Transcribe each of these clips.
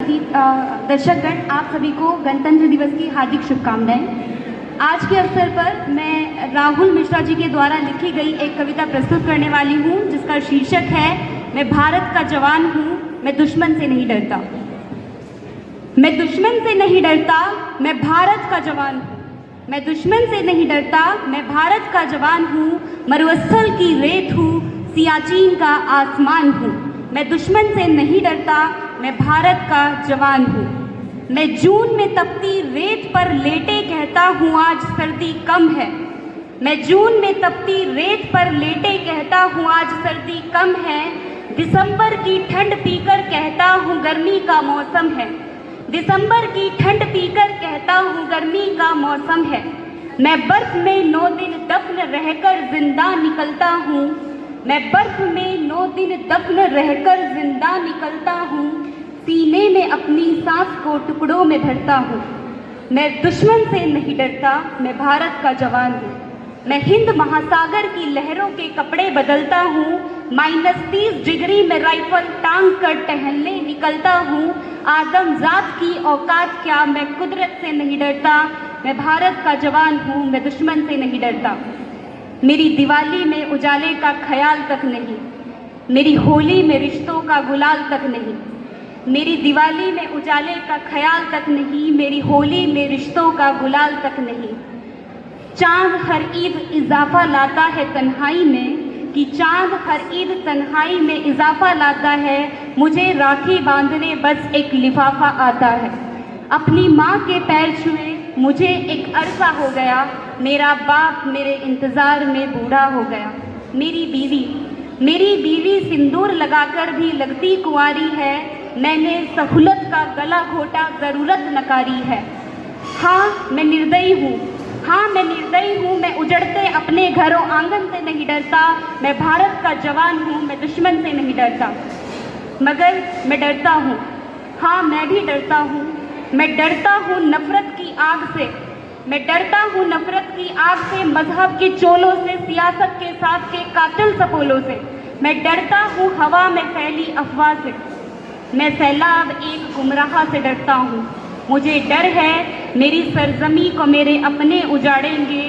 उपस्थित दर्शकगण, आप सभी को गणतंत्र दिवस की हार्दिक शुभकामनाएं। आज के अवसर पर मैं राहुल मिश्रा जी के द्वारा लिखी गई एक कविता प्रस्तुत करने वाली हूँ, जिसका शीर्षक है मैं भारत का जवान हूँ, मैं दुश्मन से नहीं डरता। मैं दुश्मन से नहीं डरता, मैं भारत का जवान हूँ। मैं दुश्मन से नहीं डरता, मैं भारत का जवान हूँ। मरुस्थल की रेत हूँ, सियाचिन का आसमान हूँ। मैं दुश्मन से नहीं डरता, मैं भारत का जवान हूँ। मैं जून में तपती रेत पर लेटे कहता हूँ आज सर्दी कम है। मैं जून में तपती रेत पर लेटे कहता हूँ आज सर्दी कम है। दिसंबर की ठंड पीकर कहता हूँ गर्मी का मौसम है। दिसंबर की ठंड पीकर कहता हूँ गर्मी का मौसम है। मैं बर्फ में 9 दिन दफन रहकर जिंदा निकलता हूँ। मैं बर्फ में 9 दिन दफन रहकर जिंदा निकलता हूँ। सीने में अपनी सांस को टुकड़ों में भरता हूँ। मैं दुश्मन से नहीं डरता, मैं भारत का जवान हूँ। मैं हिंद महासागर की लहरों के कपड़े बदलता हूँ। -30 डिग्री में राइफल टांग कर टहलने निकलता हूँ। आदमजात की औकात क्या, मैं कुदरत से नहीं डरता। मैं भारत का जवान हूँ, मैं दुश्मन से नहीं डरता। मेरी दिवाली में उजाले का ख्याल तक नहीं, मेरी होली में रिश्तों का गुलाल तक नहीं। मेरी दिवाली में उजाले का ख्याल तक नहीं, मेरी होली में रिश्तों का गुलाल तक नहीं। चांद हर ईद इजाफा लाता है तन्हाई में, कि चांद हर ईद तन्हाई में इजाफा लाता है। मुझे राखी बांधने बस एक लिफाफा आता है। अपनी माँ के पैर छुए मुझे एक अरसा हो गया। मेरा बाप मेरे इंतज़ार में बूढ़ा हो गया। मेरी बीवी सिंदूर लगाकर भी लगती कुंवारी है। मैंने सहूलत का गला घोटा, ज़रूरत नकारी है। हाँ मैं निर्दयी हूँ, हाँ मैं निर्दयी हूँ। मैं उजड़ते अपने घरों आंगन से नहीं डरता। मैं भारत का जवान हूँ, मैं दुश्मन से नहीं डरता। मगर मैं डरता हूँ, हाँ मैं भी डरता हूँ। मैं डरता हूँ नफ़रत की आग से। मैं डरता हूँ नफ़रत की आग से, मजहब के चोलों से, सियासत के साथ के कातिल सपोलों से। मैं डरता हूँ हवा में फैली अफवाह से। मैं सैलाब एक गुमराह से डरता हूँ। मुझे डर है मेरी सरजमी को मेरे अपने उजाड़ेंगे,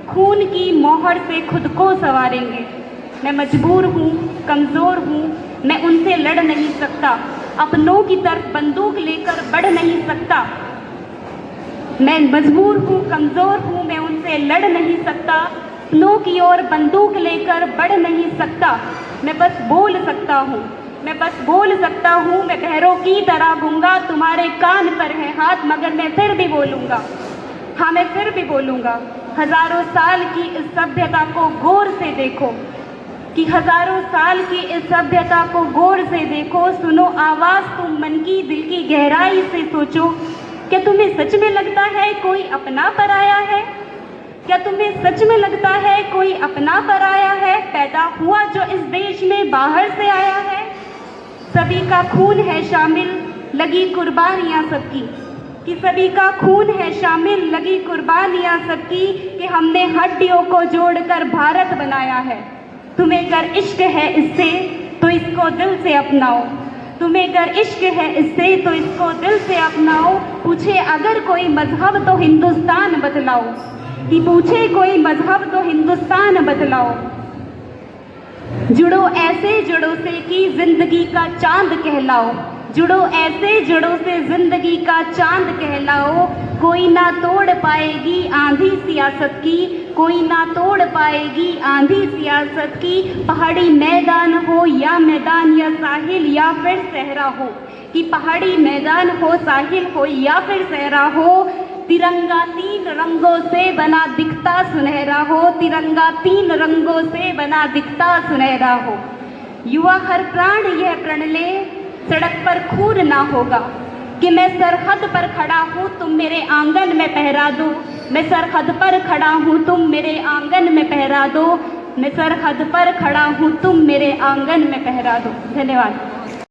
खून की मोहर से खुद को संवारेंगे। मैं मजबूर हूँ, कमज़ोर हूँ, मैं उनसे लड़ नहीं सकता। अपनों की तरफ बंदूक लेकर बढ़ नहीं सकता। मैं मजबूर हूँ, कमज़ोर हूँ, मैं उनसे लड़ नहीं सकता। अपनों की ओर बंदूक लेकर बढ़ नहीं सकता। मैं बस बोल सकता हूँ, मैं बस बोल सकता हूँ। मैं बहरों की तरह गूंगा, तुम्हारे कान पर है हाथ, मगर मैं फिर भी बोलूँगा। हाँ मैं फिर भी बोलूँगा। हज़ारों साल की इस सभ्यता को गौर से देखो, कि हज़ारों साल की इस सभ्यता को गौर से देखो। सुनो आवाज़ तुम मन की, दिल की गहराई से सोचो। क्या तुम्हें सच में लगता है कोई अपना पराया है? क्या तुम्हें सच में लगता है कोई अपना पराया है? पैदा हुआ जो इस देश में बाहर से आया है। सभी का खून है शामिल, लगी कुर्बानियाँ सबकी, कि सभी का खून है शामिल, लगी कुर्बानियाँ सबकी। कि हमने हड्डियों को जोड़कर भारत बनाया है। तुम्हें अगर इश्क है इससे तो इसको दिल से अपनाओ। तुम्हें अगर इश्क है इससे तो इसको दिल से अपनाओ। पूछे अगर कोई मजहब तो हिंदुस्तान बतलाओ, कि पूछे कोई मजहब तो हिंदुस्तान बतलाओ। जुड़ो ऐसे जड़ों से कि जिंदगी का चांद कहलाओ। जुड़ो ऐसे जड़ों से जिंदगी का चांद कहलाओ। कोई ना तोड़ पाएगी आंधी सियासत की, कोई ना तोड़ पाएगी आंधी सियासत की। पहाड़ी मैदान हो या मैदान या साहिल या फिर सहरा हो, कि पहाड़ी मैदान हो, साहिल हो या फिर सहरा हो। तिरंगा 3 रंगों से बना दिखता सुनहरा हो। तिरंगा 3 रंगों से बना दिखता सुनहरा हो। युवा हर प्राण यह प्रण ले, सड़क पर खून ना होगा। कि मैं सरहद पर खड़ा हूँ, तुम मेरे आंगन में पहरा दो। मैं सरहद पर खड़ा हूँ, तुम मेरे आंगन में पहरा दो। मैं सरहद पर खड़ा हूँ, तुम मेरे आंगन में पहरा दो। धन्यवाद।